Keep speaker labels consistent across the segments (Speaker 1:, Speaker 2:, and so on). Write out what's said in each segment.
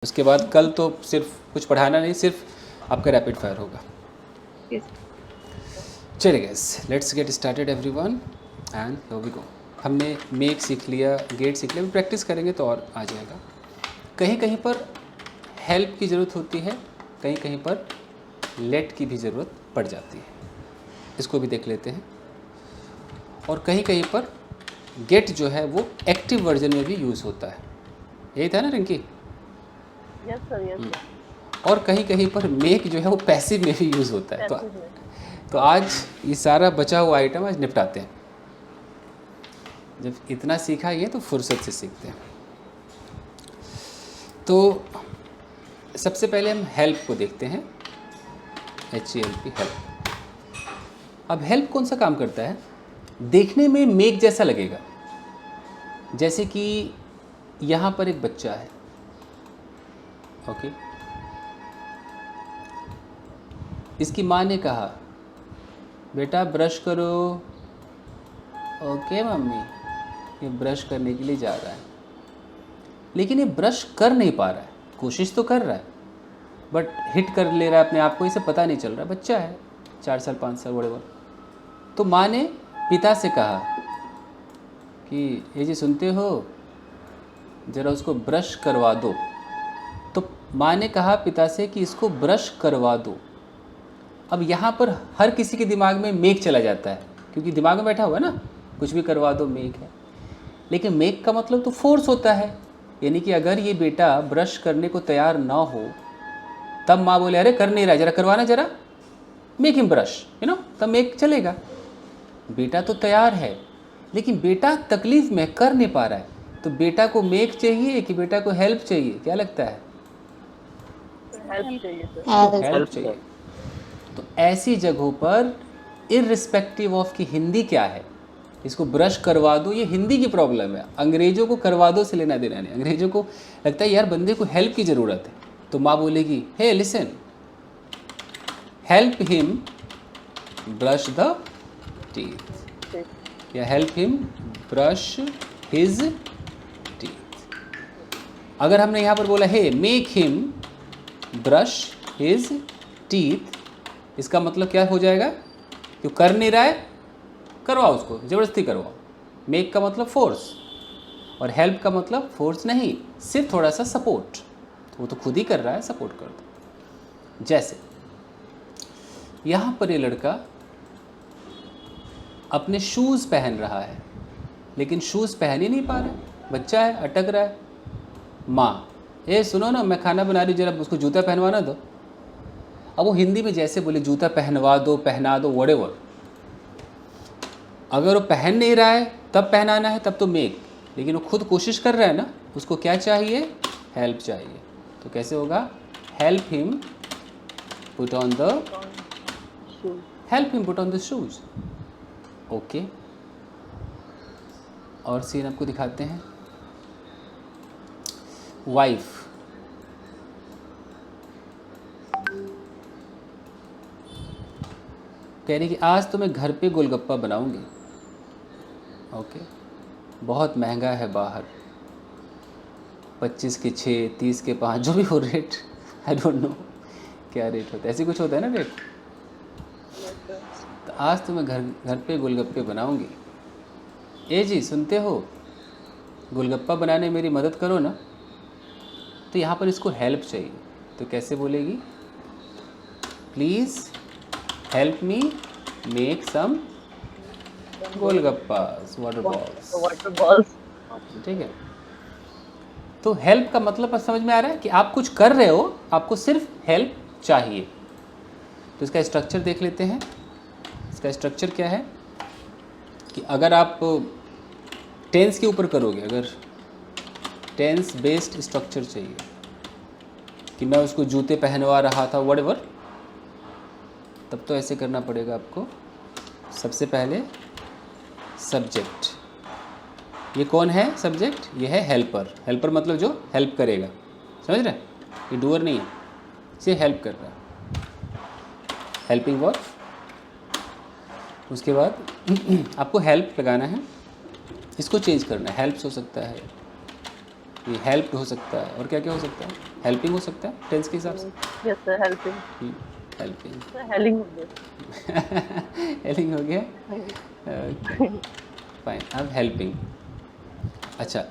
Speaker 1: उसके बाद कल तो सिर्फ कुछ पढ़ाना नहीं, सिर्फ आपका रैपिड फायर होगा। चलिए guys, let's get started everyone and here we go. हमने मेक सीख लिया, गेट सीख लिया, प्रैक्टिस करेंगे तो और आ जाएगा। कहीं कहीं पर हेल्प की ज़रूरत होती है, कहीं कहीं पर लेट की भी ज़रूरत पड़ जाती है, इसको भी देख लेते हैं। और कहीं कहीं पर गेट जो है वो एक्टिव वर्जन में भी यूज़ होता है, यही था ना रिंकी?
Speaker 2: Yes sir.
Speaker 1: और कहीं कहीं पर मेक जो है वो पैसिव में भी यूज़ होता है। तो आज ये सारा बचा हुआ आइटम आज निपटाते हैं। जब इतना सीखा ये तो फुर्सत से सीखते हैं। तो सबसे पहले हम हेल्प को देखते हैं, HELP, हेल्प। अब हेल्प कौन सा काम करता है? देखने में मेक जैसा लगेगा, जैसे कि यहाँ पर एक बच्चा है, ओके, इसकी माँ ने कहा बेटा ब्रश करो। ओके मम्मी, ये ब्रश करने के लिए जा रहा है, लेकिन ये ब्रश कर नहीं पा रहा है। कोशिश तो कर रहा है बट हिट कर ले रहा है अपने आप को, इसे पता नहीं चल रहा। बच्चा है 4 साल 5 साल व्हाटएवर। तो माँ ने पिता से कहा कि ये जी सुनते हो, ज़रा उसको ब्रश करवा दो। तो माँ ने कहा पिता से कि इसको ब्रश करवा दो। अब यहाँ पर हर किसी के दिमाग में मेक चला जाता है, क्योंकि दिमाग में बैठा हुआ है ना, कुछ भी करवा दो मेक है। लेकिन मेक का मतलब तो फोर्स होता है, यानी कि अगर ये बेटा ब्रश करने को तैयार ना हो तब माँ बोले अरे कर नहीं रहा, जरा करवाना, जरा मेक हिम ब्रश, तब मेक चलेगा। बेटा तो तैयार है लेकिन बेटा तकलीफ में कर नहीं पा रहा है, तो बेटा को मेक चाहिए कि बेटा को हेल्प चाहिए? क्या लगता है?
Speaker 2: हेल्प चाहिए सर।
Speaker 1: हेल्प चाहिए। तो ऐसी जगहों पर इर्रिस्पेक्टिव ऑफ कि हिंदी क्या है, इसको ब्रश करवा दो, ये हिंदी की प्रॉब्लम है। अंग्रेजों को करवा दो से लेना देना नहीं। अंग्रेजों को लगता है यार बंदे को हेल्प की ज़रूरत है, तो माँ बोलेगी hey listen, help him brush the teeth, या help him brush his teeth. अगर हमने यहाँ पर बोला hey make him brush his teeth, इसका मतलब क्या हो जाएगा? क्यों कर नहीं रहा है, करवाओ उसको, ज़बरदस्ती करवाओ। मेक का मतलब फोर्स, और हेल्प का मतलब फोर्स नहीं, सिर्फ थोड़ा सा सपोर्ट। तो वो तो खुद ही कर रहा है, सपोर्ट कर दो। जैसे यहाँ पर ये लड़का अपने शूज़ पहन रहा है, लेकिन शूज़ पहन ही नहीं पा रहा है, बच्चा है, अटक रहा है। माँ ए सुनो ना, मैं खाना बना रही हूँ, जरा उसको जूता पहनवाना दो। अब वो हिंदी में जैसे बोले जूता पहनवा दो, पहना दो, व्हाटएवर। अगर वो पहन नहीं रहा है तब पहनाना है, तब तो मेक। लेकिन वो खुद कोशिश कर रहा है ना, उसको क्या चाहिए? हेल्प चाहिए। तो कैसे होगा? Help him put on the, help him put on the shoes. Okay, और सीन आपको दिखाते हैं। वाइफ कह रही कि आज तो मैं घर पे गोलगप्पा बनाऊंगी। ओके, बहुत महंगा है बाहर, 25 के 6, 30 के 5, जो भी हो रेट, आई डोंट नो क्या रेट होता है, ऐसे कुछ होता है ना रेट। तो आज तो मैं घर पे गोलगप्पे बनाऊंगी। ए जी सुनते हो, गोलगप्पा बनाने में मेरी मदद करो ना। तो यहाँ पर इसको हेल्प चाहिए, तो कैसे बोलेगी? Please help me make some golgappas, water balls. ठीक है, तो हेल्प का मतलब समझ में आ रहा है कि आप कुछ कर रहे हो, आपको सिर्फ हेल्प चाहिए। तो इसका स्ट्रक्चर देख लेते हैं। इसका स्ट्रक्चर क्या है कि अगर आप टेंस के ऊपर करोगे, अगर टेंस बेस्ड स्ट्रक्चर चाहिए कि मैं उसको जूते पहनवा रहा था, व्हाटएवर, तब तो ऐसे करना पड़ेगा आपको। सबसे पहले सब्जेक्ट, ये कौन है सब्जेक्ट? ये है हेल्पर। हेल्पर मतलब जो हेल्प करेगा, समझ रहे हैं? ये डूअर नहीं है, इसे हेल्प कर रहा है, हेल्पिंग वर्ब। उसके बाद आपको हेल्प लगाना है, इसको चेंज करना है। हेल्प्स हो सकता है, ये हेल्प्ड हो सकता है, और क्या क्या हो सकता है? हेल्पिंग हो सकता है टेंस के हिसाब से।
Speaker 2: Yes sir, helping.
Speaker 1: Helping.
Speaker 2: Sir hailing हो गया।
Speaker 1: हेल्पिंग हो गया। ओके फाइन, अब हेल्पिंग। अच्छा,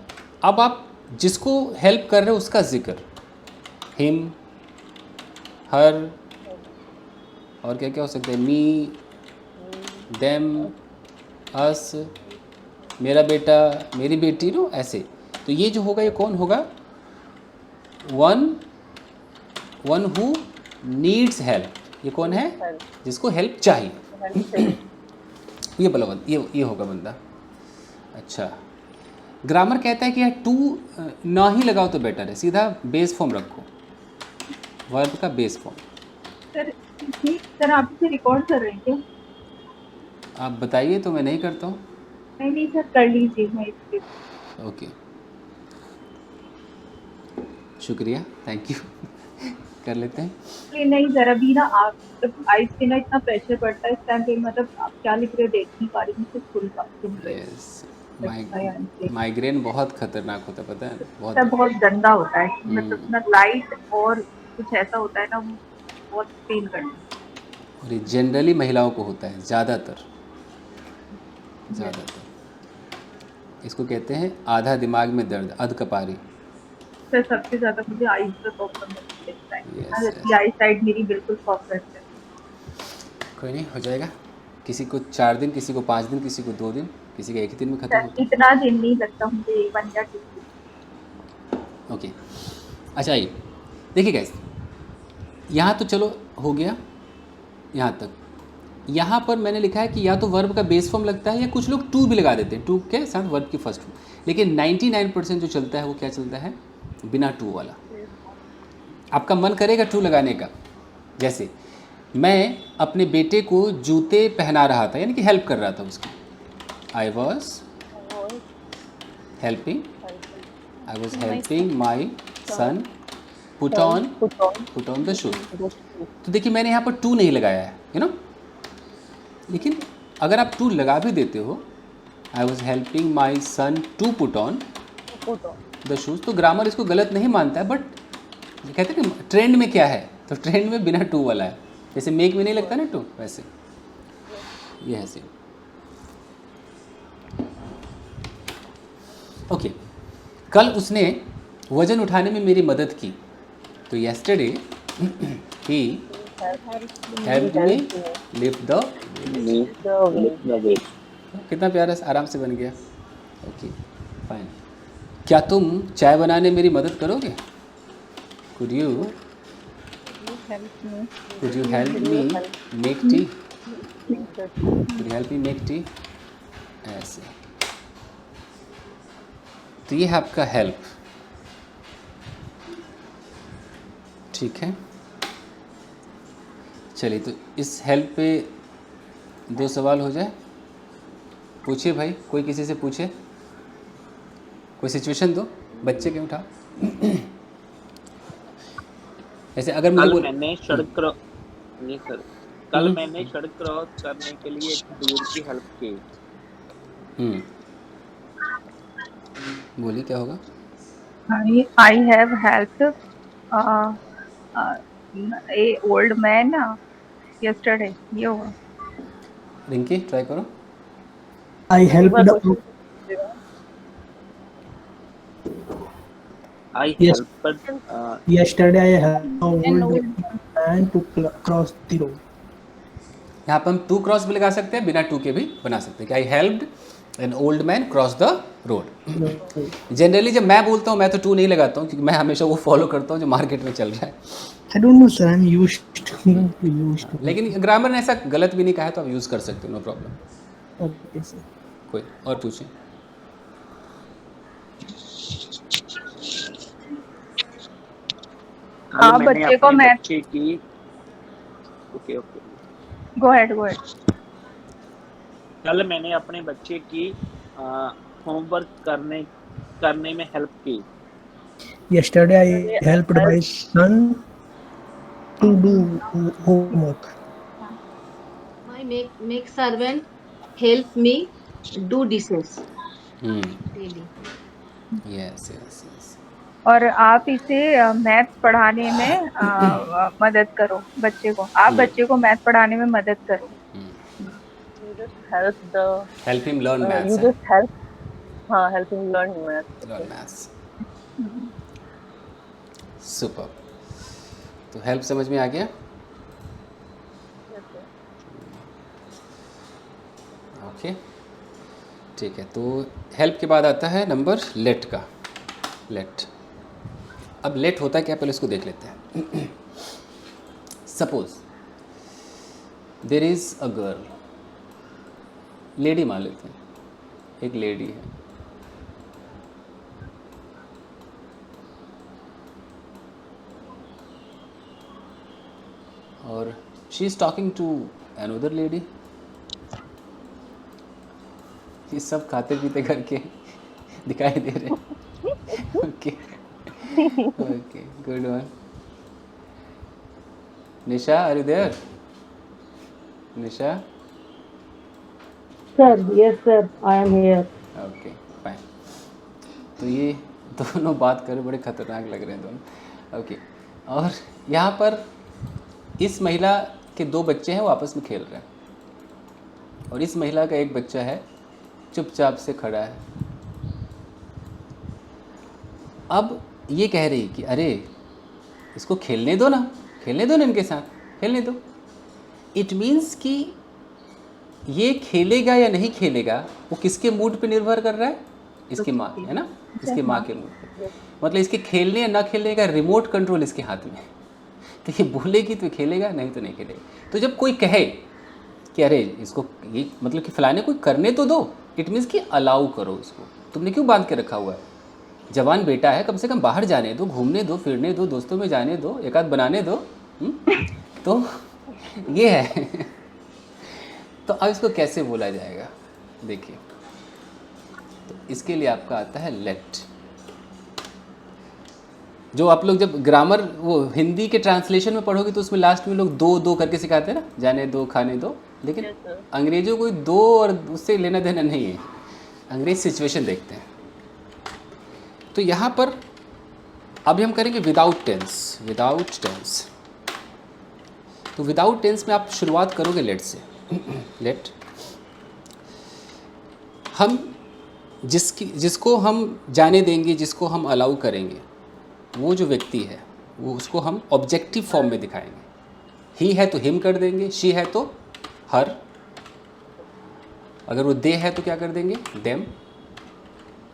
Speaker 1: अब आप जिसको हेल्प कर रहे हो उसका जिक्र, हिम, हर, और क्या क्या हो सकता है? मी, देम, अस, मेरा बेटा, मेरी बेटी, नो ऐसे। तो ये जो होगा ये कौन होगा? One one who needs help. ये कौन है?
Speaker 2: हेल्प,
Speaker 1: जिसको हेल्प चाहिए।
Speaker 2: हेल्प चाहिए।
Speaker 1: ये बोलो, ये होगा बंदा। अच्छा, ग्रामर कहता है कि यार टू ना ही लगाओ तो बेटर है, सीधा बेस फॉर्म रखो, वर्ब का बेस फॉर्म।
Speaker 3: सर सर आप इसे रिकॉर्ड कर रहे हैं क्या?
Speaker 1: आप बताइए तो मैं नहीं करता हूँ।
Speaker 3: नहीं सर, कर लीजिए, मैं इसके
Speaker 1: ओके, शुक्रिया, थैंक यू। कर लेते हैं।
Speaker 3: लिए नहीं सर, अभी ना आप आइस पे ना इतना प्रेशर पड़ता है इस टाइम पे, मतलब आप क्या लिख रहे हो देख नहीं पा रही हूँ, सिर्फ सुन रही हूँ।
Speaker 1: यस,
Speaker 3: सर
Speaker 1: माइग्रेन बहुत खतरनाक होता है, पता है? बहुत।
Speaker 3: बहुत गंदा होता है, मतलब ना लाइट और कुछ ऐसा होता है ना, वो बहुत फील करना।
Speaker 1: और ये जनरली महिलाओं को होता है, ज़्यादातर। इसको कहते हैं आधा दिमाग में दर्द, अधकपारी।
Speaker 3: सर सबसे ज्यादा मुझे आइस पे प्रॉब्लम होती है इस टाइम,
Speaker 1: यस
Speaker 3: जबकि
Speaker 1: यस,
Speaker 3: आई साइड मेरी बिल्कुल परफेक्ट है।
Speaker 1: कोई नहीं, हो जाएगा। किसी को 4 दिन, किसी को 5 दिन, किसी को 2 दिन, किसी का एक ही दिन में ख़त्म
Speaker 3: सर
Speaker 1: होता
Speaker 3: इतना दिन नहीं लगता मुझे, 1 या 2 दिन।
Speaker 1: है। ओके, अच्छा आइए देखिए गाइस, यहाँ तो चलो हो गया यहाँ तक। यहाँ पर मैंने लिखा है कि या तो वर्ब का बेस फॉर्म लगता है, या कुछ लोग टू भी लगा देते हैं, टू के साथ वर्ब की फर्स्ट फॉर्म। लेकिन 99% जो चलता है वो क्या चलता है? बिना टू वाला। आपका मन करेगा टू लगाने का, जैसे मैं अपने बेटे को जूते पहना रहा था, यानी कि हेल्प कर रहा था उसकी। I was helping, I was helping my son put on the shoes. तो देखिए मैंने यहाँ पर टू नहीं लगाया है, यू नो। लेकिन अगर आप टू लगा भी देते हो, I was helping my son to put on the shoes, तो ग्रामर इसको गलत नहीं मानता है। बट कहते हैं कि ट्रेंड में क्या है, तो ट्रेंड में बिना टू वाला है। जैसे मेक में नहीं लगता ना टू, वैसे ये है सेम। ओके, कल उसने वज़न उठाने में मेरी मदद की, तो yesterday he helped me lift the। कितना प्यारा आराम से बन गया। ओके फाइन, क्या तुम चाय बनाने मेरी मदद करोगे? Could you help me make tea? Could you help me make tea? ऐसे। तो ये है आपका हेल्प, ठीक है। चलिए, तो इस हेल्प पे 2 सवाल हो जाए। पूछिए भाई, कोई किसी से पूछे, कोई सिचुएशन दो, बच्चे क्यों उठा। ऐसे अगर मुझे
Speaker 4: कल मैंने सड़क क्रॉस नहीं सर, कल मैंने सड़क क्रॉस करने के लिए एक दूर की हेल्प की।
Speaker 1: बोलिए क्या होगा?
Speaker 3: I have helped a old man yesterday. ये होगा।
Speaker 1: रिंकी ट्राई करो।
Speaker 5: I helped
Speaker 4: I
Speaker 5: Yes.
Speaker 4: Help
Speaker 5: Yesterday I helped an old man to cross the road.
Speaker 1: यहाँ पर हम टू क्रॉस भी लगा सकते हैं, बिना टू के भी बना सकते हैं कि आई helped an old man cross the road. Generally जब मैं बोलता हूँ मैं तो टू नहीं लगाता हूँ, क्योंकि मैं हमेशा वो फॉलो करता हूँ जो मार्केट में चल रहा है।
Speaker 5: I don't know sir, I'm used to.
Speaker 1: लेकिन ग्रामर ने ऐसा गलत भी नहीं कहा है, तो आप यूज़ कर सकते हो, नो प्रॉब्लम।
Speaker 5: Okay sir.
Speaker 1: कोई और पूछें।
Speaker 4: कल मैंने
Speaker 3: बच्चे को
Speaker 4: अपने
Speaker 3: मैं
Speaker 4: बच्चे की ओके
Speaker 3: go ahead.
Speaker 4: कल मैंने अपने बच्चे की होमवर्क करने में हेल्प की।
Speaker 5: Yesterday I helped my son to do homework.
Speaker 6: My make servant help me do dishes daily.
Speaker 1: Yes yes yes,
Speaker 3: और आप इसे मैथ्स पढ़ाने में मदद करो बच्चे को। आप बच्चे को मैथ पढ़ाने में मदद करो।
Speaker 2: You just help the
Speaker 1: help him learn
Speaker 2: you
Speaker 1: maths.
Speaker 2: just help help him learn math.
Speaker 1: Learn maths. Super. तो हेल्प समझ में आ गया?
Speaker 2: Yes, sir.
Speaker 1: ओके ठीक है। तो हेल्प के बाद आता है नंबर लेट का। लेट। अब लेट होता है क्या, पहले इसको देख लेते हैं। Suppose there is a girl, lady मान लेते हैं, एक लेडी है, और she is talking to another lady. ये सब खाते पीते करके दिखाई दे रहे हैं। Okay okay, good one. Nisha, are you there? Nisha?
Speaker 7: Sir, yes, sir, I am here.
Speaker 1: Okay fine. तो ये दोनों बात कर रहे, बड़े खतरनाक लग रहे हैं दोनों। ओके, और यहाँ पर इस महिला के दो बच्चे हैं, वो आपस में खेल रहे हैं, और इस महिला का एक बच्चा है चुपचाप से खड़ा है। अब ये कह रही कि अरे इसको खेलने दो ना, खेलने दो ना, इनके साथ खेलने दो। इट मीन्स कि ये खेलेगा या नहीं खेलेगा वो किसके मूड पे निर्भर कर रहा है? इसकी माँ, है ना, इसकी माँ के मूड पे। मतलब इसके खेलने या ना खेलने का रिमोट कंट्रोल इसके हाथ में है। तो ये बोलेगी तो खेलेगा, नहीं तो नहीं खेलेगा। तो जब कोई कहे कि अरे इसको, ये मतलब कि फलाने कोई करने तो दो, इट मीन्स कि अलाउ करो उसको। तुमने क्यों बांध के रखा हुआ है? जवान बेटा है, कम से कम बाहर जाने दो, घूमने दो, फिरने दो, दोस्तों में जाने दो, एक आध बनाने दो। तो ये है। तो अब इसको कैसे बोला जाएगा, देखिए। तो इसके लिए आपका आता है लेट। जो आप लोग जब ग्रामर वो हिंदी के ट्रांसलेशन में पढ़ोगे तो उसमें लास्ट में लोग दो दो करके सिखाते हैं ना, जाने दो, खाने दो। लेकिन
Speaker 2: Yes, sir.
Speaker 1: अंग्रेजों को दो और उससे लेना देना नहीं है, अंग्रेज सिचुएशन देखते हैं। तो यहाँ पर अभी हम करेंगे विदाउट टेंस। विदाउट टेंस, तो विदाउट टेंस में आप शुरुआत करोगे लेट से। लेट, हम जिसको हम जाने देंगे, जिसको हम अलाउ करेंगे, वो जो व्यक्ति है वो उसको हम ऑब्जेक्टिव फॉर्म में दिखाएंगे। ही है तो हिम कर देंगे, शी है तो हर, अगर वो दे है तो क्या कर देंगे, देम।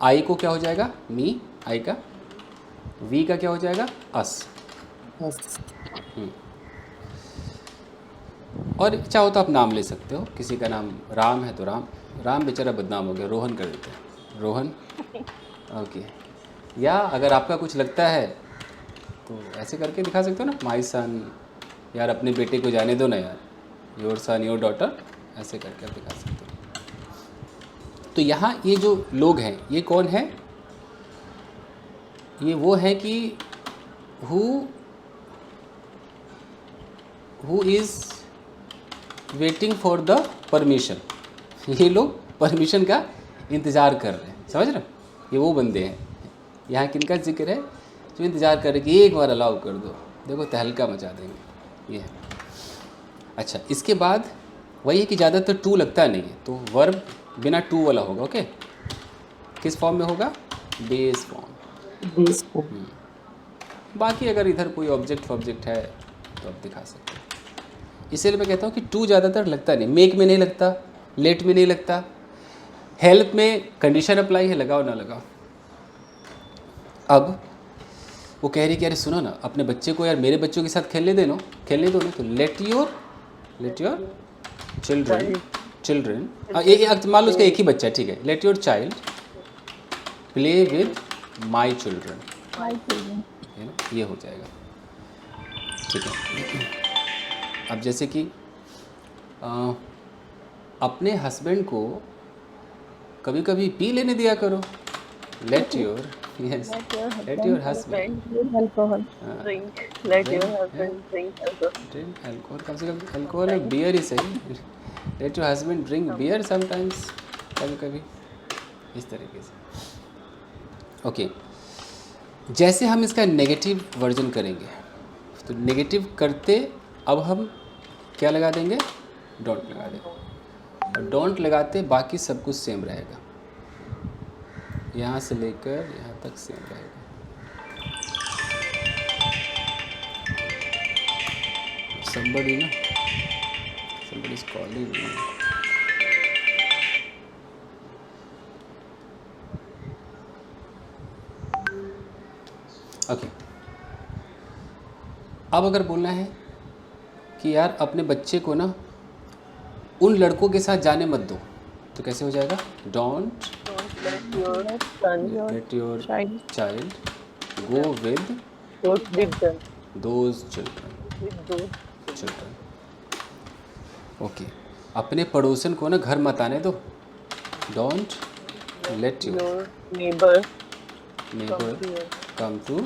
Speaker 1: आई को क्या हो जाएगा, मी, आई का। वी का क्या हो जाएगा, अस। और चाहो तो आप नाम ले सकते हो, किसी का नाम राम है तो राम। राम बेचारा बदनाम हो गया, रोहन कर देते हैं, रोहन। ओके, या अगर आपका कुछ लगता है तो ऐसे करके दिखा सकते हो ना, माई सन, यार अपने बेटे को जाने दो ना यार, योर सन, योर डॉटर, ऐसे करके आप दिखा सकते हो। तो यहाँ ये जो लोग हैं ये कौन है? ये वो है कि who is waiting for the permission. ये लोग परमिशन का इंतज़ार कर रहे हैं, समझ रहे हो? ये वो बंदे हैं, यहाँ किनका जिक्र है, जो इंतज़ार कर रहे कि एक बार अलाउ कर दो, देखो तहलका मचा देंगे। ये है। अच्छा, इसके बाद वही है कि ज़्यादातर टू लगता नहीं है, तो वर्ब बिना टू वाला होगा। ओके, किस फॉर्म में होगा, बेस फॉर्म। बाकी अगर इधर कोई ऑब्जेक्ट है तो आप दिखा सकते हो। इसीलिए मैं कहता हूँ कि टू ज़्यादातर लगता नहीं, मेक में नहीं लगता, लेट में नहीं लगता, हेल्प में कंडीशन अप्लाई है, लगाओ ना लगाओ। अब वो कह रही कि अरे सुनो ना, अपने बच्चे को यार मेरे बच्चों के साथ खेलने दो ना, तो लेट योर चिल्ड्रन, मान लो उसका एक ही बच्चा है, ठीक है, let your child play with my children, है ना, ये हो जाएगा। ठीक है। अब जैसे कि अपने हस्बैंड को कभी कभी पी लेने दिया करो, let your husband
Speaker 2: Drink. Let your husband drink alcohol.
Speaker 1: Drink alcohol, कम से कम अल्कोहल है, बियर ही सही, let your husband drink beer sometimes, कभी कभी, इस तरीके से। ओके, जैसे हम इसका नेगेटिव वर्जन करेंगे, तो नेगेटिव करते अब हम क्या लगा देंगे, डोंट लगा देंगे, और डोंट लगाते बाकी सब कुछ सेम रहेगा, यहाँ से लेकर यहाँ तक सेम रहेगा। somebody ना, somebody is calling me. Okay, अब अगर बोलना है कि यार अपने बच्चे को ना उन लड़कों के साथ जाने मत दो, तो कैसे हो जाएगा, don't
Speaker 2: Don't let your son or
Speaker 1: let your
Speaker 2: child
Speaker 1: child go with
Speaker 2: go with them,
Speaker 1: those children.
Speaker 2: with those
Speaker 1: children, okay. अपने पड़ोसन को ना घर मत आने दो, don't let your
Speaker 2: your neighbor
Speaker 1: neighbour
Speaker 2: come to your
Speaker 1: come to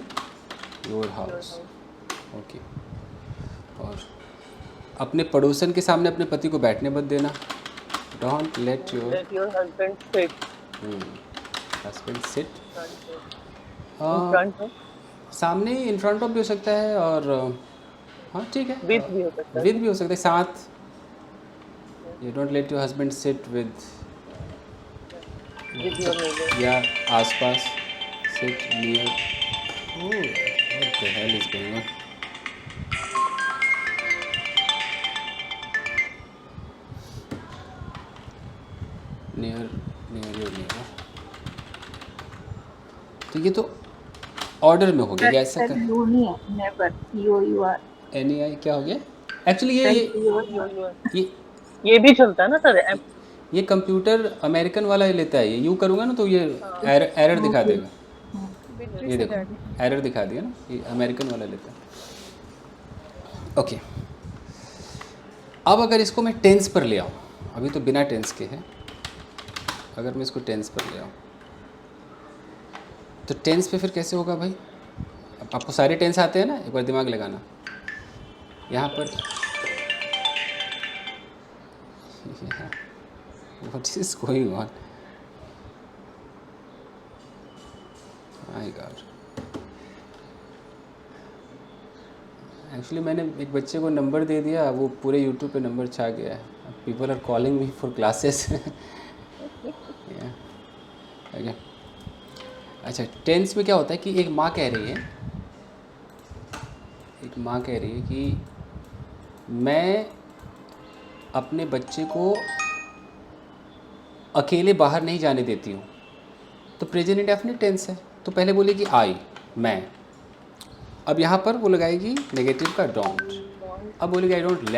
Speaker 1: your house, okay. और अपने पड़ोसन के सामने अपने पति को बैठने मत देना, don't let your
Speaker 2: let your husband sit
Speaker 1: husband sit,
Speaker 2: in front of
Speaker 1: सामने इन फ्रंट ऑफ भी हो सकता है, और हाँ ठीक है,
Speaker 2: with भी हो सकता है
Speaker 1: विद भी हो सकता है, साथ। You don't let your husband sit with,
Speaker 2: with your neighbor
Speaker 1: या आसपास, seat near, what the hell is going on. Near near your neighbour, तो ये तो ऑर्डर में हो गया, या ऐसा कर
Speaker 3: यू नहीं है, नेवर, COUR।
Speaker 1: NEI क्या हो गया एक्चुअली,
Speaker 2: ये भी चलता है ना सर,
Speaker 1: ये कंप्यूटर अमेरिकन वाला ही लेता है, ये यू करूँगा ना तो ये एरर दिखा देगा, ये देखो एरर दिखा दिया ना, ये अमेरिकन वाला लेता है। ओके, अब अगर इसको मैं टेंस पर ले आऊँ, अभी तो बिना टेंस के है, अगर मैं इसको टेंस पर ले आऊँ तो टेंस पे फिर कैसे होगा भाई, अब आपको सारे टेंस आते हैं ना, एक बार दिमाग लगाना यहाँ पर, what is going on, my God. Actually मैंने एक बच्चे को नंबर दे दिया, वो पूरे यूट्यूब पे नंबर छा गया है, people are calling me for classes. Okay, अच्छा टेंस में क्या होता है कि एक माँ कह रही है कि मैं अपने बच्चे को अकेले बाहर नहीं जाने देती हूँ, तो प्रेजेंट इंडेफिनिट टेंस है, तो पहले बोलेगी आई, मैं, अब यहाँ पर वो लगाएगी नेगेटिव का डोंट, अब बोलेगी I don't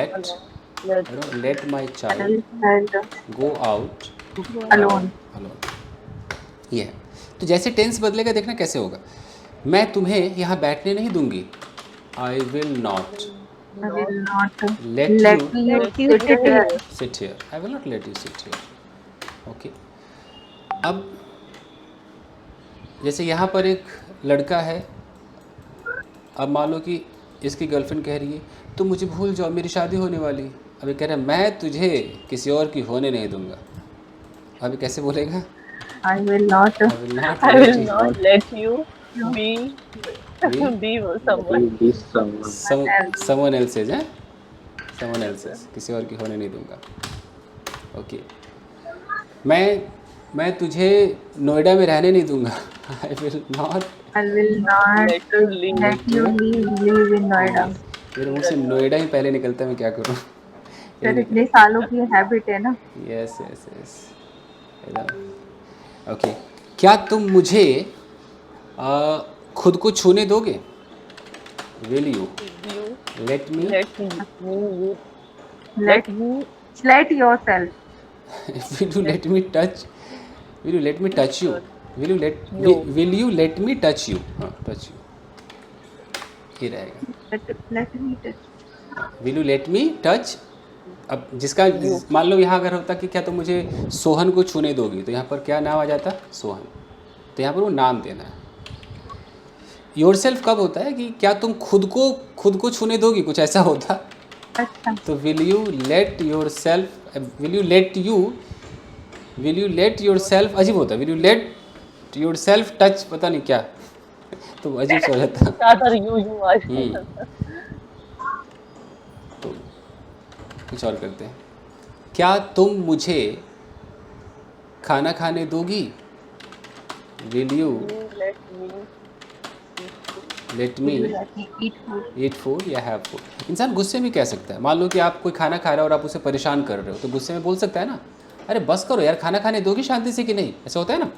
Speaker 1: let my child go out
Speaker 3: alone.
Speaker 1: ये है, तो जैसे टेंस बदलेगा देखना कैसे होगा, मैं तुम्हें यहाँ बैठने नहीं दूंगी, I will not
Speaker 3: I will not
Speaker 1: let
Speaker 3: let
Speaker 1: you
Speaker 3: you sit here.
Speaker 1: sit here, I will not let you sit here, okay. अब जैसे यहाँ पर एक लड़का है, अब मान लो कि इसकी गर्लफ्रेंड कह रही है तुम मुझे भूल जाओ, मेरी शादी होने वाली, अभी कह रहा है मैं तुझे किसी और की होने नहीं दूंगा, अभी कैसे बोलेगा,
Speaker 3: I will not
Speaker 1: I will not
Speaker 2: I
Speaker 1: let
Speaker 2: will
Speaker 1: you
Speaker 2: not let you be someone
Speaker 1: someone else's है, someone else's, किसी और की होने नहीं दूंगा, ओके। मैं तुझे नोएडा में रहने नहीं दूंगा, I will not
Speaker 2: let you leave
Speaker 3: let you live in Noida.
Speaker 1: मेरे मुंह से नोएडा ही पहले निकलता है, मैं क्या करूँ।
Speaker 3: सर इतने सालों की हैबिट है ना।
Speaker 1: Yes yes yes, okay. क्या तुम मुझे खुद को छूने दोगे, will you
Speaker 2: you
Speaker 1: let me,
Speaker 3: Let yourself.
Speaker 1: will you let me touch, will you let me touch you, will you let me touch you, हाँ touch you, ये रहेगा,
Speaker 3: Let me touch.
Speaker 1: will you let me touch। अब जिसका मान लो यहाँ अगर होता कि क्या तुम मुझे सोहन को छूने दोगी, तो यहाँ पर क्या नाम आ जाता, सोहन, तो यहाँ पर वो नाम देना है। योरसेल्फ कब होता है कि क्या तुम खुद को छूने दोगी, कुछ ऐसा होता,
Speaker 3: अच्छा
Speaker 1: तो will you let your self अजीब होता है, will you let your self touch, पता नहीं क्या, तो अजीब सा हो जाता।
Speaker 2: ज्यादा यू आज।
Speaker 1: तो कुछ और करते हैं। क्या तुम मुझे खाना खाने दोगी? Will you let me eat food या हैव फूड? इंसान गुस्से में कह सकता है। मान लो कि आप कोई खाना खा रहे हो और आप उसे परेशान कर रहे हो, तो गुस्से में बोल सकता है ना, अरे बस करो यार, खाना खाने दोगी शांति से कि नहीं? ऐसा होता है ना।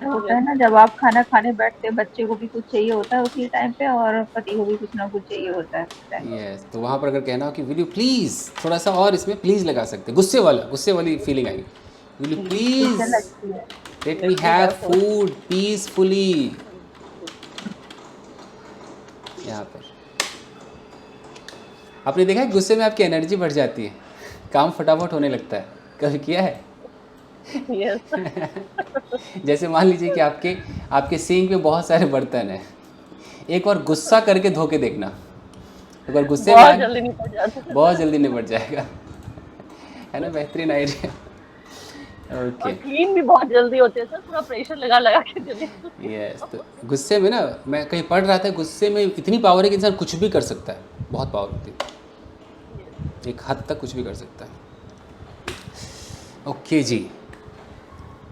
Speaker 3: होता है ना, जब आप खाना खाने बैठते हैं बच्चे को भी कुछ चाहिए होता है उसी टाइम पे, और पति को भी कुछ ना कुछ चाहिए होता है उस टाइम।
Speaker 1: यस, तो वहाँ पर अगर कहना हो कि विल यू प्लीज़, थोड़ा सा और इसमें प्लीज़ लगा सकते हैं, गुस्से वाली फीलिंग आएगी। विल यू प्लीज़
Speaker 3: लगती है।
Speaker 1: Let me have food peacefully. यहाँ पर आपने देखा है गुस्से में आपकी एनर्जी बढ़ जाती है, काम फटाफट होने लगता है। कभी किया है? जैसे मान लीजिए कि आपके सिंक में बहुत सारे बर्तन हैं, एक बार गुस्सा करके धो के देखना, एक बार गुस्से में
Speaker 2: जल्दी निपट जाता है।
Speaker 1: बहुत जल्दी निपट जाएगा, है ना। बेहतरीन आइडिया। ओके,
Speaker 2: और क्लीन भी बहुत जल्दी होते हैं सर, पूरा प्रेशर लगा के जल्दी।
Speaker 1: यस। तो गुस्से में ना, मैं कहीं पढ़ रहा था, गुस्से में इतनी पावर है कि इंसान कुछ भी कर सकता है, बहुत पावर होती है, एक हद तक कुछ भी कर सकता है। ओके जी।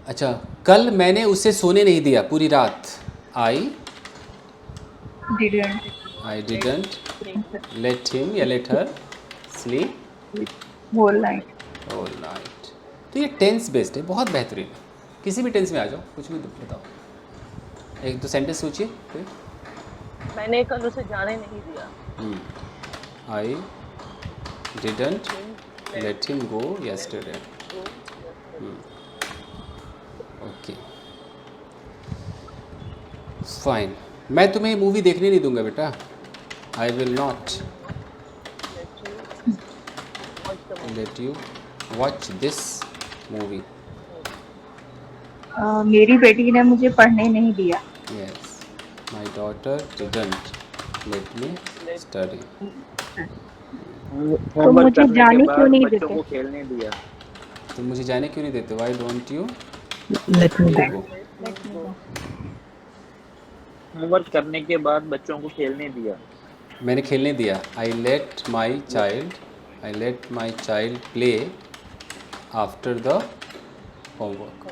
Speaker 1: अच्छा, कल मैंने उसे सोने नहीं दिया पूरी रात। आई डिडंट लेट हिम या let her sleep
Speaker 3: whole night.
Speaker 1: All night. तो ये टेंस बेस्ड है, बहुत बेहतरीन है। किसी भी टेंस में आ जाओ, कुछ भी बताओ, एक दो सेंटेंस सोचिए कोई।
Speaker 2: मैंने कल उसे जाने नहीं दिया।
Speaker 1: आई didn't let him go yesterday. Okay fine. मैं तुम्हें मूवी देखने नहीं दूंगा बेटा। I will not let you watch this movie.
Speaker 3: मेरी बेटी ने मुझे पढ़ने नहीं दिया।
Speaker 1: Yes, my daughter didn't let me study.
Speaker 4: Homework
Speaker 3: मुझे
Speaker 4: करने के
Speaker 3: जाने
Speaker 4: बाद
Speaker 3: क्यों नहीं
Speaker 4: बच्चों
Speaker 3: देते?
Speaker 4: को खेलने दिया।
Speaker 1: तुम मुझे जाने क्यों नहीं देते? Why don't you
Speaker 5: let me go.
Speaker 4: Homework करने के बाद बच्चों को खेलने दिया।
Speaker 1: मैंने खेलने दिया। I let my child play after the homework.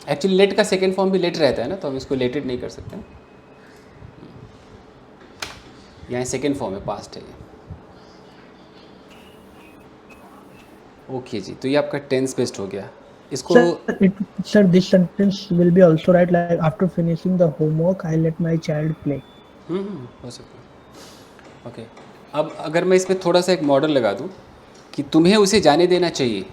Speaker 1: Actually let का सेकेंड फॉर्म भी लेट रहता है ना, तो हम इसको लेटेड नहीं कर सकते। यहाँ सेकेंड फॉर्म है, पास्ट है ये। ओके जी, तो ये आपका टेंस बेस्ड हो गया। इसको
Speaker 5: Sir, this sentence will be also right. Like after finishing the homework, I let my child play.
Speaker 1: हो सकता है। ओके, अब अगर मैं इसमें थोड़ा सा एक मॉडल लगा दूँ कि तुम्हें उसे जाने देना चाहिए,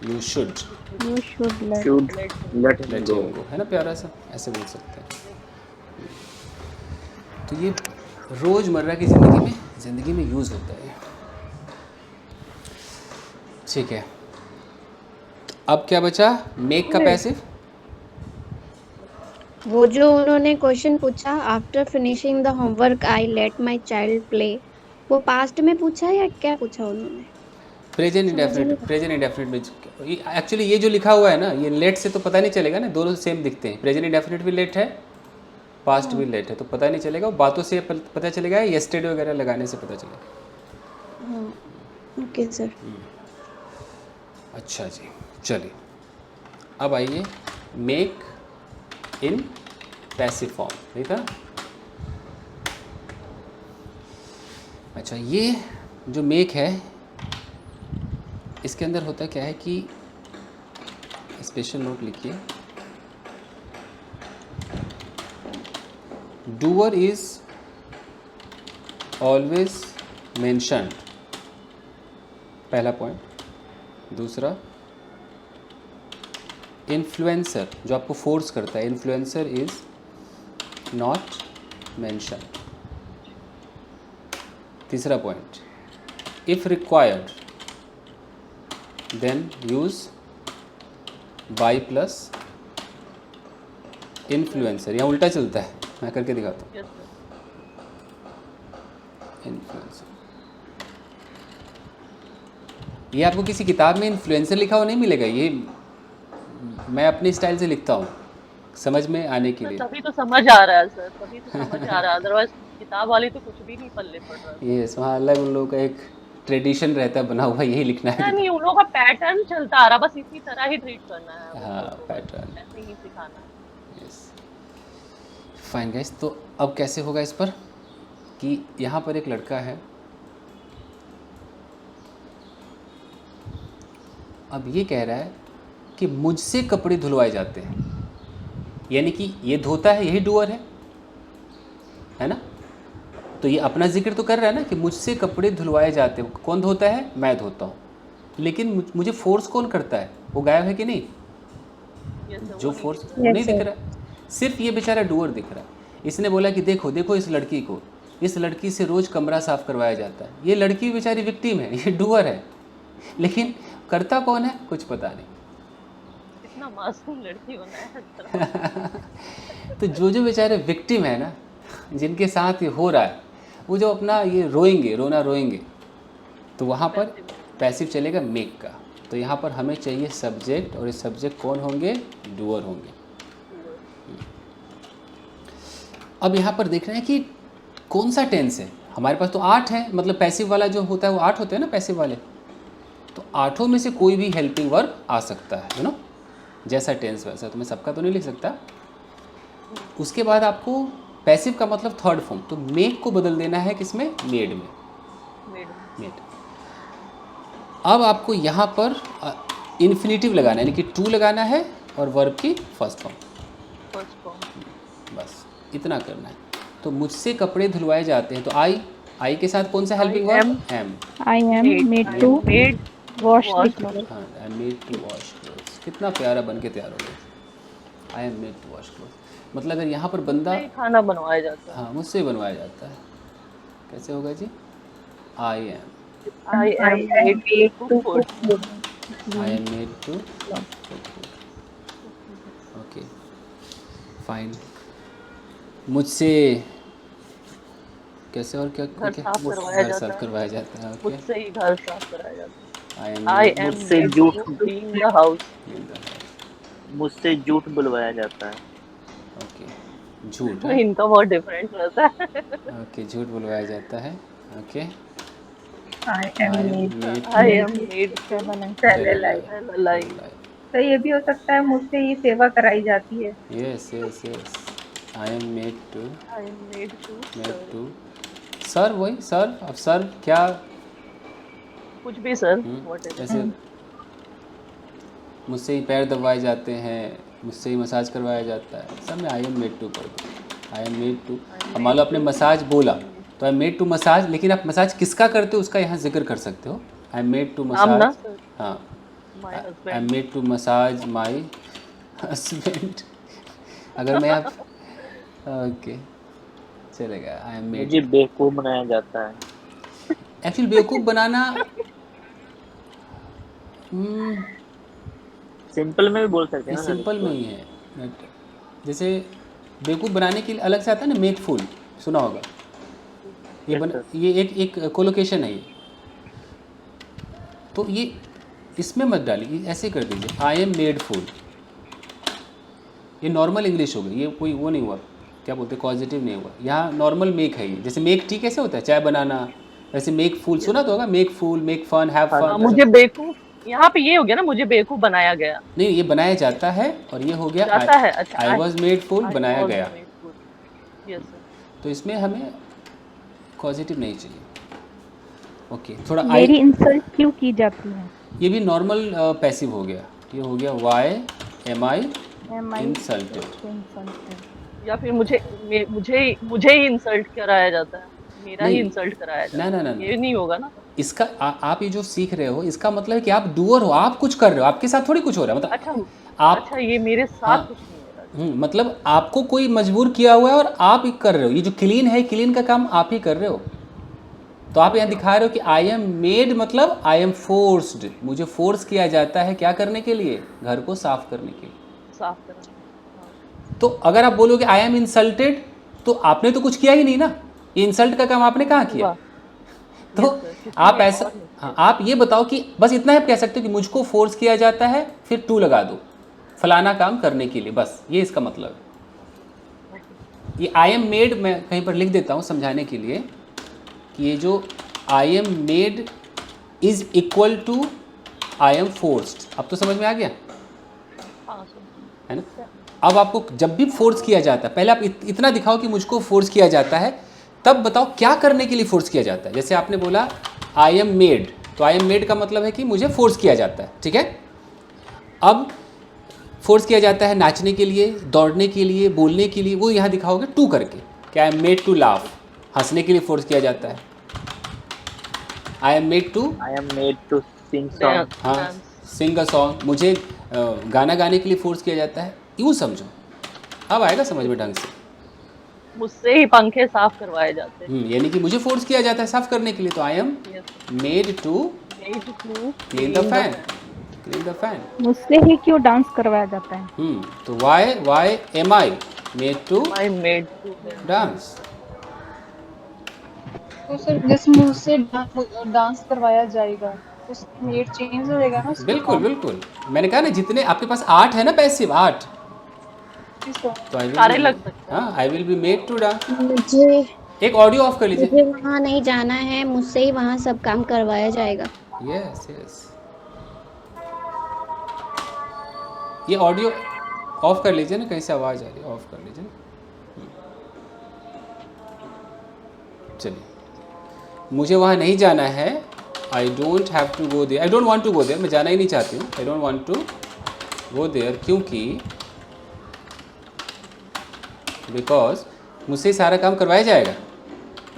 Speaker 1: you should
Speaker 4: let
Speaker 1: let him go, है ना, प्यारा सा ऐसे बोल सकते हैं। तो ये रोज़मर्रा की ज़िंदगी में यूज़ होता है। ठीक है, अब क्या बचा? मेक का पैसिव।
Speaker 8: वो जो उन्होंने क्वेश्चन पूछा, after finishing the homework I let my child play, वो पास्ट में पूछा या क्या पूछा उन्होंने?
Speaker 1: प्रेजेंट इंडेफिनिट में एक्चुअली ये जो लिखा हुआ है ना, ये लेट से तो पता नहीं चलेगा ना, दोनों सेम दिखते हैं। प्रेजेंट इंडेफिनिट भी लेट है, पास्ट भी लेट है, तो पता नहीं चलेगा। बातों से पता चलेगा, यस्टरडे वगैरह लगाने से पता चलेगा।
Speaker 8: Okay sir.
Speaker 1: अच्छा जी, चलिए अब आइए मेक इन पैसिव फॉर्म, ठीक है। अच्छा, ये जो मेक है, इसके अंदर होता क्या है कि स्पेशल नोट लिखिए, डूअर इज ऑलवेज मेंशन्ड, पहला पॉइंट। दूसरा, इन्फ्लुएंसर जो आपको फोर्स करता है, इन्फ्लुएंसर इज नॉट मेंशन। तीसरा point, if required then use by plus influencer. यहाँ उल्टा चलता है, मैं करके दिखाता हूँ। इन्फ्लुएंसर, ये आपको किसी किताब में इन्फ्लुएंसर लिखा हुआ नहीं मिलेगा, ये मैं अपनी स्टाइल से लिखता हूँ समझ में आने के लिए।
Speaker 2: तभी तो समझ आ रहा है सर, तभी तो समझ आ रहा है, अदरवाइज किताब वाली तो कुछ भी नहीं पल्ले पड़ रहा है।
Speaker 1: ये वहाँ अलग उन लोगों का एक ट्रेडिशन रहता है बना हुआ, यही लिखना है।
Speaker 2: नहीं, उन लोगों का पैटर्न चलता आ रहा, बस इसी तरह ही ट्रीट करना है बच्चों
Speaker 1: हाँ
Speaker 2: को,
Speaker 1: पैटर्न।
Speaker 2: ऐसे ही सिखाना है।
Speaker 1: Yes fine guys. तो अब कैसे होगा इस पर कि यहाँ पर एक लड़का है, अब ये कह रहा है कि मुझसे कपड़े धुलवाए जाते हैं, यानी कि ये धोता है, यही डूअर है ना। तो ये अपना जिक्र तो कर रहा है ना कि मुझसे कपड़े धुलवाए जाते हैं। कौन धोता है? मैं धोता हूँ। लेकिन मुझे फोर्स कौन करता है? वो गायब है कि नहीं?
Speaker 2: ये सब
Speaker 1: जो
Speaker 2: वो नहीं
Speaker 1: फोर्स
Speaker 2: दिख
Speaker 1: नहीं दिख रहा है, सिर्फ ये बेचारा डूअर दिख रहा है। इसने बोला कि देखो देखो इस लड़की को, इस लड़की से रोज़ कमरा साफ़ करवाया जाता है। ये लड़की बेचारी विक्टिम है, ये डूअर है, लेकिन करता कौन है कुछ पता नहीं।
Speaker 2: इतना मासूम लड़की बनाया है।
Speaker 1: तो जो बेचारे विक्टिम है ना, जिनके साथ ये हो रहा है, वो जो अपना ये रोएंगे, रोना रोएंगे, तो वहाँ पर पैसिव चलेगा मेक का। तो यहाँ पर हमें चाहिए सब्जेक्ट, और ये सब्जेक्ट कौन होंगे? डूअर होंगे। अब यहाँ पर देख रहे हैं कि कौन सा टेंस है। हमारे पास तो 8 है, मतलब पैसिव वाला जो होता है वो 8 होते हैं ना पैसिव वाले। तो 8 में से कोई भी हेल्पिंग वर्ब आ सकता है, यू नो, जैसा टेंस वैसा। तो मैं सबका तो नहीं लिख सकता। उसके बाद आपको पैसिव का मतलब थर्ड फॉर्म, तो मेक को बदल देना है किसमें? मेड में। मेड। अब आपको यहाँ पर इन्फिनिटिव लगाना है, यानी कि टू लगाना है और वर्ब की फर्स्ट फॉर्म, बस इतना करना है। तो मुझसे कपड़े धुलवाए जाते हैं, तो आई के साथ कौन सा helping verb? Am.
Speaker 3: I am made to wash the clothes.
Speaker 1: हाँ, I am made to wash clothes. कितना प्यारा बन के तैयार हो गया, I am made to wash clothes. मतलब अगर यहाँ पर बंदा,
Speaker 2: खाना बनवाया जाता है।
Speaker 1: हाँ मुझसे बनवाया जाता है। कैसे होगा जी? I am
Speaker 2: I am made to cook food.
Speaker 1: I am made to, okay fine. मुझसे कैसे और क्या
Speaker 2: घर
Speaker 1: क्या?
Speaker 2: साफ करवाया
Speaker 1: घर
Speaker 2: जाता
Speaker 1: साफ
Speaker 2: है।
Speaker 1: करवाया जाता है। ओके
Speaker 2: मुझसे ही घर साफ कराया जाता है।
Speaker 1: आई
Speaker 2: I
Speaker 1: एम
Speaker 2: am
Speaker 4: मुझसे
Speaker 2: made
Speaker 4: जूठ
Speaker 2: to clean the house.
Speaker 4: मुझसे झूठ बुलवाया जाता है।
Speaker 1: ओके झूठ,
Speaker 2: इनका बहुत डिफरेंट रहता है।
Speaker 1: ओके झूठ बुलवाया जाता है। Okay
Speaker 3: I am made
Speaker 2: I am made to
Speaker 3: tell a lie.
Speaker 2: tell a lie.
Speaker 3: तो ये भी हो सकता है मुझसे ये सेवा कराई जाती है।
Speaker 1: Yes yes yes, I am made
Speaker 2: I am made to serve.
Speaker 1: To serve. वही सर्व। अब सर्व क्या?
Speaker 2: कुछ भी सर, whatever.
Speaker 1: जैसे मुझसे ही पैर दबाए जाते हैं, मुझसे ही मसाज करवाया जाता है, सब में आई एम मेड टू कर दो। I am made to. अब मान लो आपने मसाज बोला तो I am made to massage, लेकिन आप मसाज किसका करते हो उसका यहाँ जिक्र कर सकते हो। आई एम मेड टू
Speaker 2: नाम ना
Speaker 1: मसाज,
Speaker 2: सर,
Speaker 1: हाँ
Speaker 2: my
Speaker 1: I am
Speaker 2: husband.
Speaker 1: Made to massage my husband. अगर मैं आप ओके चलेगा। I am made.
Speaker 4: मुझे बेवकूफ बनाया जाता है।
Speaker 1: एक्चुअली बेवकूफ़ बनाना
Speaker 4: सिंपल में भी बोल सकते
Speaker 1: ये
Speaker 4: हैं ना।
Speaker 1: सिंपल में ही है। बट जैसे बेवकूफ़ बनाने के लिए अलग से आता है ना, मेक फूल, सुना होगा। ये
Speaker 4: Yes, sir.
Speaker 1: ये एक कोलोकेशन है ये। तो ये इसमें मत डालिए, ऐसे कर दीजिए आई एम मेड फूल। ये नॉर्मल इंग्लिश हो गई, ये कोई वो नहीं हुआ, क्या बोलते, पॉजिटिव नहीं हुआ। यहाँ नॉर्मल मेक है ये। जैसे मेक टी कैसे होता है, चाय बनाना, वैसे मेक फूल सुना तो होगा। Make fool, make fun, have fun.
Speaker 2: मुझे बेवकूफ, यहाँ पे ये हो गया ना, मुझे बेवकूफ बनाया गया।
Speaker 1: नहीं, ये बनाया जाता है, और ये हो गया
Speaker 2: जाता है, अच्छा,
Speaker 1: I was made fool,
Speaker 2: I
Speaker 1: बनाया
Speaker 2: was
Speaker 1: गया।
Speaker 2: made good. Yes, sir.
Speaker 1: तो इसमें हमें पॉजिटिव नहीं चाहिए। ओके थोड़ा
Speaker 3: मेरी इंसल्ट क्यों की जाती है?
Speaker 1: ये भी नॉर्मल पैसिव हो गया। ये हो गया वाई एम आई इंसल्टेड।
Speaker 2: या फिर मुझे ही इंसल्ट कराया जाता है, मेरा ही
Speaker 1: नहीं।
Speaker 2: इंसल्ट कराया जाता
Speaker 1: ना
Speaker 2: है।
Speaker 1: ना ना ना।
Speaker 2: ये नहीं होगा ना।
Speaker 1: इसका आप ये जो सीख रहे हो, इसका मतलब है कि आप डूअर हो, आप कुछ कर रहे हो, आपके साथ थोड़ी कुछ हो रहा है। मतलब
Speaker 2: अच्छा
Speaker 1: आप
Speaker 2: अच्छा, ये मेरे साथ
Speaker 1: हाँ।
Speaker 2: कुछ नहीं हो रहा।
Speaker 1: मतलब आपको कोई मजबूर किया हुआ है और आप ही कर रहे हो। ये जो क्लीन है, क्लीन का काम आप ही कर रहे हो। तो आप यहाँ दिखा रहे हो कि आई एम मेड, मतलब आई एम फोर्स्ड, मुझे फोर्स किया जाता है क्या करने के लिए? घर को साफ करने के लिए।
Speaker 2: साफ करना।
Speaker 1: तो अगर आप बोलोगे आई एम इंसल्टेड, तो आपने तो कुछ किया ही नहीं ना। ये इंसल्ट का काम आपने कहाँ किया? तो आप ऐसा, हाँ, आप ये बताओ कि बस इतना ही कह सकते हो कि मुझको फोर्स किया जाता है, फिर टू लगा दो। फलाना काम करने के लिए, बस ये इसका मतलब है। ये आई एम मेड मैं कहीं पर लिख देता हूँ समझाने के लिए कि ये जो I am made is equal to I am forced. अब तो समझ में आ गया
Speaker 2: हाँ,
Speaker 1: है ना। अब आपको जब भी फोर्स किया जाता है, पहले आप इतना दिखाओ कि मुझको फोर्स किया जाता है, तब बताओ क्या करने के लिए फोर्स किया जाता है। जैसे आपने बोला आई एम मेड, तो आई एम मेड का मतलब है कि मुझे फोर्स किया जाता है, ठीक है। अब फोर्स किया जाता है नाचने के लिए, दौड़ने के लिए, बोलने के लिए, वो यहाँ दिखाओगे टू करके कि I am made to laugh, हंसने के लिए फोर्स किया जाता है। I am made to
Speaker 4: sing song.
Speaker 1: हाँ सिंग अ सॉन्ग, मुझे गाना गाने के लिए फोर्स किया जाता है। यूँ समझो, अब आएगा समझ में ढंग से।
Speaker 2: मुझसे ही पंखे साफ करवाए जाते हैं।
Speaker 1: यानी कि मुझे फोर्स किया जाता है साफ करने के लिए, तो I am made to clean the fan, clean the fan.
Speaker 3: मुझसे ही क्यों डांस करवाया जाता है?
Speaker 1: तो why am I made to
Speaker 2: I made to
Speaker 1: dance.
Speaker 9: तो सर जिस मुंह से डांस करवाया जाएगा उस मेड चेंज हो जाएगा ना उसका
Speaker 1: बिल्कुल
Speaker 9: काम?
Speaker 1: बिल्कुल, मैंने कहा ना जितने आपके पास 8 है ना पैसिव 8,
Speaker 9: जी सर।
Speaker 1: तो आई
Speaker 2: सारे
Speaker 1: विल
Speaker 2: लग सकते हैं।
Speaker 1: हाँ I will be made to dance.
Speaker 8: मुझे
Speaker 1: एक ऑडियो ऑफ कर लीजिए।
Speaker 8: मुझे वहाँ नहीं जाना है, मुझसे ही वहाँ सब काम करवाया जाएगा।
Speaker 1: यस यस, ये ऑडियो ऑफ कर लीजिए ना, कहीं से आवाज़ आ रही है, ऑफ कर लीजिए ना। चलिए, मुझे वहाँ नहीं जाना है, I don't have to go there, I don't want to go there, मैं जाना ही नहीं चाहती हूँ, I don't want to go there, क्योंकि बिकॉज मुझसे सारा काम करवाया जाएगा।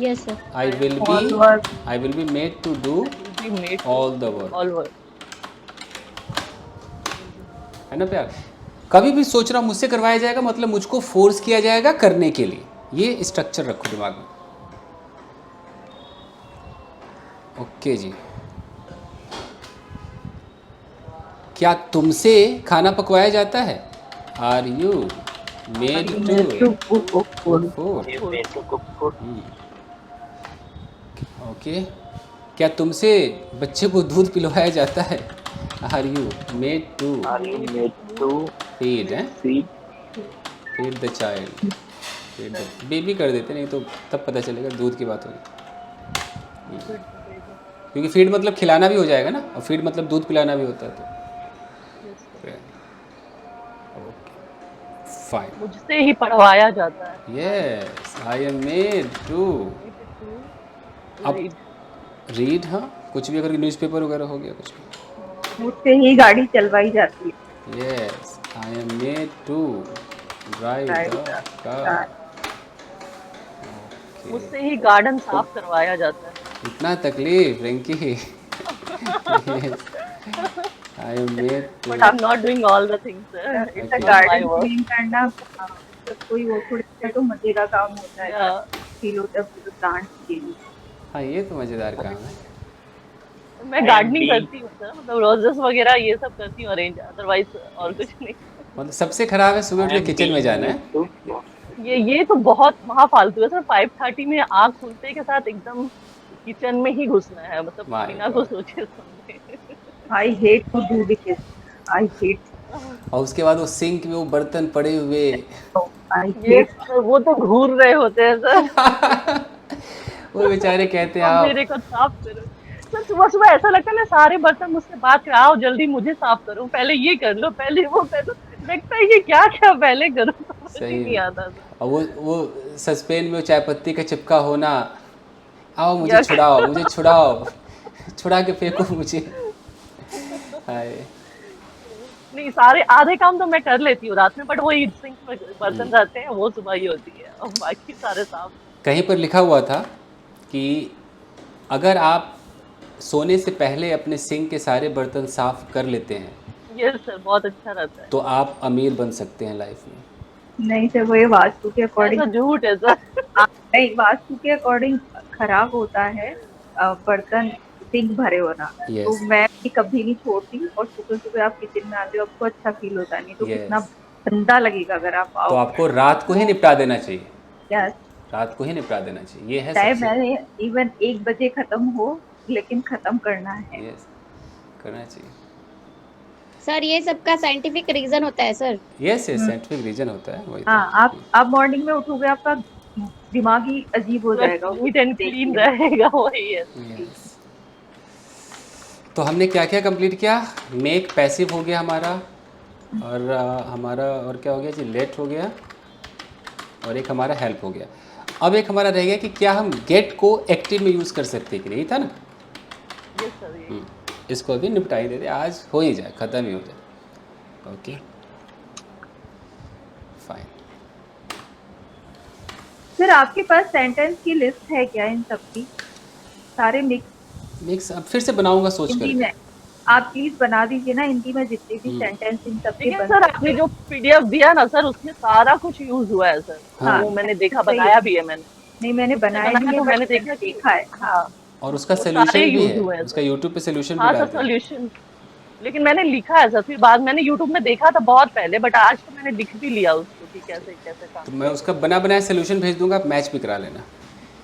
Speaker 8: Yes sir.
Speaker 1: I will be made to do all the work,
Speaker 2: all work.
Speaker 1: है ना प्यार। कभी भी सोच रहा हूँ मुझसे करवाया जाएगा मतलब मुझको फोर्स किया जाएगा करने के लिए, ये स्ट्रक्चर रखो दिमाग में। ओके जी, क्या तुमसे खाना पकवाया जाता है? Are you made to food? Okay, क्या तुमसे बच्चे को दूध पिलवाया जाता है? Are you made to feed feed the child, feed the baby कर देते, नहीं तो तब पता चलेगा दूध की बात होगी, क्योंकि फीड मतलब खिलाना भी हो जाएगा ना, और फीड मतलब दूध पिलाना भी होता है। तो फाइन,
Speaker 2: मुझसे ही पढ़वाया जाता है।
Speaker 1: Yes I am made to. अब रीड, हाँ कुछ भी, अगर न्यूज़पेपर वगैरह हो गया कुछ भी।
Speaker 3: मुझसे ही गाड़ी चलवाई जाती है।
Speaker 1: Yes I am made to drive the car.
Speaker 2: मुझसे ही गार्डन साफ करवाया जाता है।
Speaker 1: इतना तकलीफ Rinki. I am made to,
Speaker 2: but I am not doing all the things.
Speaker 3: It's a garden clean करना कोई वो थोड़ी तो मजेदार काम होता है, फील होता है पूरे प्लांट्स के लिए।
Speaker 1: हाँ ये तो मज़ेदार काम है।
Speaker 2: मैं गार्डनिंग करती हूँ सर, मतलब रोजेस वगैरह ये सब करती हूँ अरेंज, अदरवाइज और कुछ नहीं।
Speaker 1: मतलब सबसे खराब है सुबह उठ के किचन में जाना है।
Speaker 2: ये तो बहुत महाफालतू है सर। 5:30 में आँख खुलते के साथ एकदम किचन में ही घुसना है, मतलब बिना कुछ सोचे समझे।
Speaker 3: I hate to do this, I hate.
Speaker 1: और उसके बाद वो सिंक में वो बर्तन पड़े हुए,
Speaker 2: ये वो तो घूर रहे होते हैं सर।
Speaker 1: वो बेचारे कहते हैं आओ
Speaker 2: मेरे को साफ करो सर। सुबह सुबह ऐसा लगता है ना सारे बर्तन मुझसे बात कर, आओ जल्दी मुझे साफ करो, पहले ये कर लो, पहले वो कर लो। लगता है कि क्या क्या पहले करो,
Speaker 1: सही
Speaker 2: नहीं आता।
Speaker 1: और वो सस्पेन में वो चाय पत्ती का चिपका होना, आओ मुझे छुड़ाओ, मुझे छुड़ाओ, छुड़ा के फेंको मुझे। हाय
Speaker 2: नहीं, सारे आधे काम तो मैं कर लेती हूँ रात में, बट वो सिंक में बर्तन रहते हैं वो सुबह ही होती है, और बाकी सारे साफ।
Speaker 1: कहीं पर लिखा हुआ था कि अगर आप सोने से पहले अपने सिंक के सारे बर्तन साफ कर लेते हैं,
Speaker 2: यस सर, बहुत अच्छा रहता है।
Speaker 1: तो आप अमीर बन सकते हैं लाइफ में।
Speaker 3: नहीं सर, वो ये वास्तु के अकॉर्डिंग
Speaker 2: झूठ है सर।
Speaker 3: नहीं, वास्तु के अकॉर्डिंग खराब होता है बर्तन सिंक भरे होना। तो मैं भी कभी नहीं छोड़ती, और सुबह सुबह आप किचन में आते हो आपको अच्छा फील होता नहीं, तो कितना गंदा लगेगा अगर आप आओ।
Speaker 1: तो आपको रात को ही निपटा देना चाहिए।
Speaker 3: यस,
Speaker 1: रात को ही निपटा देना चाहिए, ये है
Speaker 3: चाहे
Speaker 1: सबसे।
Speaker 3: मैंने इवन 1 बजे खत्म हो, लेकिन खत्म करना है।
Speaker 1: यस, करना चाहिए।
Speaker 8: सर ये सबका साइंटिफिक रीजन होता है सर।
Speaker 1: यस साइंटिफिक रीजन होता है वही
Speaker 3: हाँ, आप मॉर्निंग में उठोगे, आपका दिमाग ही अजीब हो जाएगा।
Speaker 2: नीट एंड क्लीन रहेगा, वही है।
Speaker 1: यस। तो हमने क्या क्या कंप्लीट किया? मेक पैसिव हो गया हमारा, और हमारा और क्या हो गया जी? लेट हो गया, और एक हमारा हेल्प हो गया। अब एक हमारा रह गया कि क्या हम गेट को एक्टिव में यूज़ कर सकते हैं कि नहीं, था ना?
Speaker 2: Yes sir.
Speaker 1: इसको अभी निपटाई देते, आज हो ही जाए, ख़त्म ही हो जाए। Okay fine.
Speaker 3: सर आपके पास सेंटेंस की लिस्ट है क्या इन सब की? सारे
Speaker 1: मिक्स अब फिर से बनाऊंगा सोच
Speaker 3: हिंदी
Speaker 1: कर।
Speaker 3: में आप प्लीज बना दीजिए ना, हिंदी में जितने भी सेंटेंस इन सब के
Speaker 2: लेकिन सर आपने जो पीडीएफ दिया ना सर, उसमें सारा कुछ यूज हुआ है सर।
Speaker 1: हाँ।
Speaker 2: वो मैंने देखा, बनाया भी है मैंने।
Speaker 3: नहीं, मैंने बनाया नहीं है,
Speaker 2: मैंने
Speaker 3: देखा है।
Speaker 2: हाँ,
Speaker 1: और उसका
Speaker 2: वो
Speaker 1: सोल्यूशन
Speaker 2: सारे
Speaker 1: भी
Speaker 2: यूज
Speaker 1: है,
Speaker 2: हुए हैं
Speaker 1: उसका
Speaker 2: सर।
Speaker 1: यूट्यूब पे सोल्यूशन भी
Speaker 2: हाँ
Speaker 1: डाल
Speaker 2: सर
Speaker 1: दिया।
Speaker 2: सोल्यूशन, लेकिन मैंने लिखा है सर, फिर बाद मैंने यूट्यूब में देखा था बहुत पहले, बट आज तो मैंने लिख भी लिया उसको कि कैसे कैसे काम।
Speaker 1: तो मैं उसका बना बनाया सोल्यूशन भेज दूंगा, आप मैच भी करा लेना,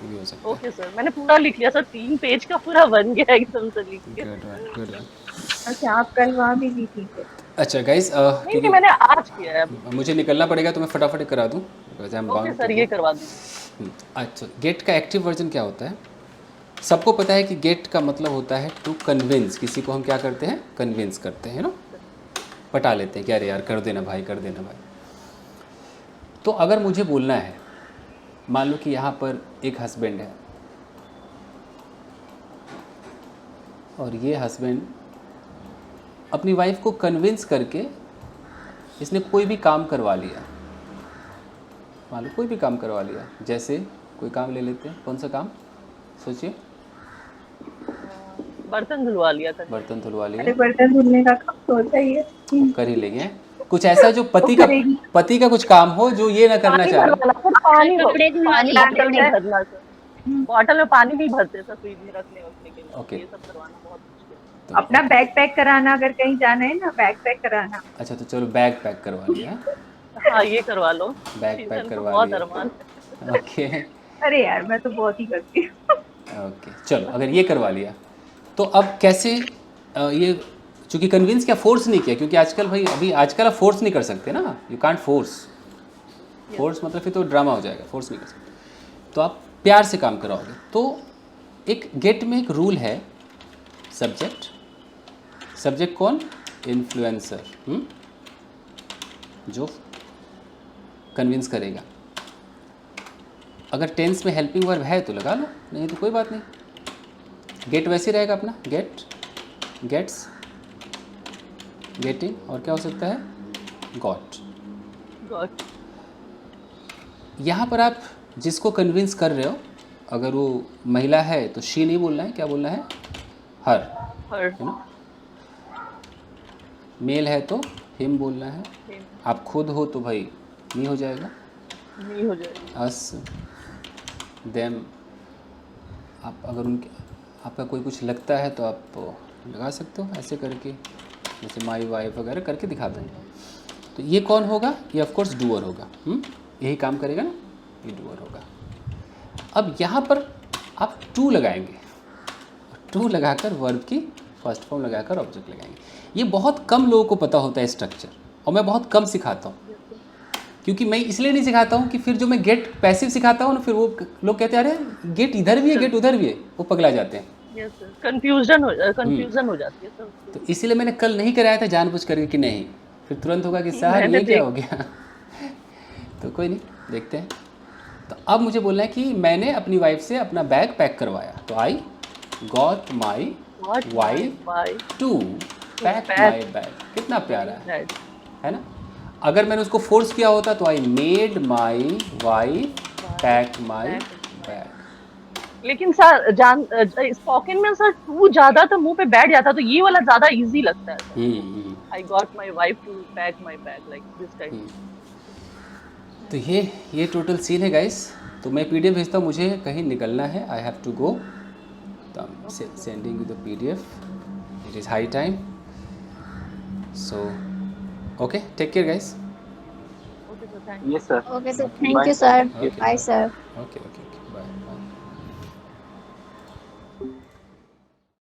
Speaker 1: वो भी हो सकता है।
Speaker 2: ओके सर, मैंने पूरा लिख लिया सर, 3 पेज का पूरा बन गया एकदम से लिख के।
Speaker 1: Good one, good one.
Speaker 3: अच्छा, आप कल वहाँ भी दी थी फिर?
Speaker 1: अच्छा गाइस,
Speaker 2: नहीं, मैंने आज किया है।
Speaker 1: मुझे निकलना पड़ेगा तो मैं फटाफट करा दूँ।
Speaker 2: ओके सर, ये करवा दीजिए।
Speaker 1: अच्छा, गेट का एक्टिव वर्जन क्या होता है? सबको पता है कि गेट का मतलब होता है टू कन्विंस। किसी को हम क्या करते हैं? कन्विंस करते हैं ना, पटा लेते हैं कि अरे यार कर देना भाई, कर देना भाई। तो अगर मुझे बोलना है, मान लो कि यहाँ पर एक हस्बैंड है और ये हस्बैंड अपनी वाइफ को कन्विंस करके इसने कोई भी काम करवा लिया, मान लो कोई भी काम करवा लिया। जैसे कोई काम ले लेते हैं, कौन सा काम सोचिए?
Speaker 2: बर्तन धुलवा लिया था।
Speaker 1: बर्तन धुलवा
Speaker 3: अरे
Speaker 1: लिया,
Speaker 3: बर्तन धुलने का काम सोचा ही है।
Speaker 1: कर ही लेंगे। कुछ ऐसा जो पति का कुछ काम हो जो ये ना करना चाह रहे।
Speaker 2: पानी
Speaker 8: कपड़े धुलवा
Speaker 2: पानी
Speaker 8: लिए
Speaker 2: बॉटल में भरना सर, बॉटल में पानी नहीं भरते सर फ्रिज में रखने के लिए।
Speaker 1: ओके।
Speaker 2: ये सब करवाना बहुत मुश्किल है।
Speaker 1: तो
Speaker 3: अपना बैग पैक कराना, अगर कहीं जाना है ना, बैग पैक कराना।
Speaker 1: अच्छा, तो चलो बैग पैक करवा लिया,
Speaker 2: हाँ, ये करवा लो।
Speaker 1: बैग पैक करवा
Speaker 2: बहुत
Speaker 1: लिया।
Speaker 2: अरमान।
Speaker 1: ओके
Speaker 3: अरे यार, मैं तो बहुत ही करती हूँ।
Speaker 1: ओके, चलो अगर ये करवा लिया तो अब कैसे ये, चूँकि कन्विंस क्या फोर्स नहीं किया, क्योंकि आजकल भाई अभी आजकल आप फोर्स नहीं कर सकते ना, यू कांट फोर्स मतलब फिर तो ड्रामा हो जाएगा, फोर्स नहीं कर सकते। तो आप प्यार से काम कराओगे। तो एक गेट में एक रूल है, सब्जेक्ट कौन? इन्फ्लुएंसर, जो कन्विंस करेगा। अगर टेंस में हेल्पिंग वर्ब है तो लगा लो, नहीं तो कोई बात नहीं। गेट वैसे ही रहेगा अपना, गेट, गेट्स, गेटिंग, और क्या हो सकता है? गॉट। यहाँ पर आप जिसको कन्विंस कर रहे हो, अगर वो महिला है तो शी नहीं बोलना है, क्या बोलना है? हर, है ना। मेल है तो हिम बोलना है। आप खुद हो तो भाई नहीं हो जाएगा,
Speaker 2: नहीं हो जाएगा।
Speaker 1: अस, देम। आप अगर उनके आपका कोई कुछ लगता है तो आप लगा सकते हो ऐसे करके, जैसे माई वाइफ वगैरह करके दिखा देंगे। तो ये कौन होगा? ये ऑफ कोर्स डूअर होगा। यही काम करेगा ना, ये डूअर होगा। अब यहाँ पर आप टू लगाएंगे, टू लगाकर वर्ब की फर्स्ट फॉर्म लगाकर ऑब्जेक्ट लगाएंगे। ये बहुत कम लोगों को पता होता है स्ट्रक्चर, और मैं बहुत कम सिखाता हूँ, क्योंकि मैं इसलिए नहीं सिखाता हूँ कि फिर जो मैं गेट पैसिव सिखाता हूँ ना, फिर वो लोग कहते हैं अरे गेट इधर भी है, गेट उधर भी है, वो पगला जाते हैं।
Speaker 2: कंफ्यूजन हो जाती है सर।
Speaker 1: तो इसीलिए मैंने कल नहीं कराया था जानबूझ करके कि नहीं, फिर तुरंत होगा कि सर ये क्या हो गया। तो कोई नहीं, देखते हैं। तो अब मुझे बोलना है कि मैंने अपनी वाइफ से अपना बैग पैक करवाया, तो I got my wife to pack my bag. कितना प्यारा है ना। अगर मैंने उसको फोर्स किया होता तो I made my wife pack my bag.
Speaker 2: लेकिन सर स्पोकन में सर टू ज्यादा तो मुंह पे बैठ जाता, तो ये वाला ज्यादा इजी लगता है। I got my wife to pack my bag, like this type.
Speaker 1: तो ये टोटल सीन है गाइस। तो मैं पीडीएफ भेजता हूँ, मुझे कहीं निकलना है, आई हैव टू गो। तो I am sending you the PDF, it is high time. So okay, take care guys.
Speaker 4: Yes, sir.
Speaker 8: Okay, sir. Thank you, sir. Bye, sir.
Speaker 1: Okay, bye.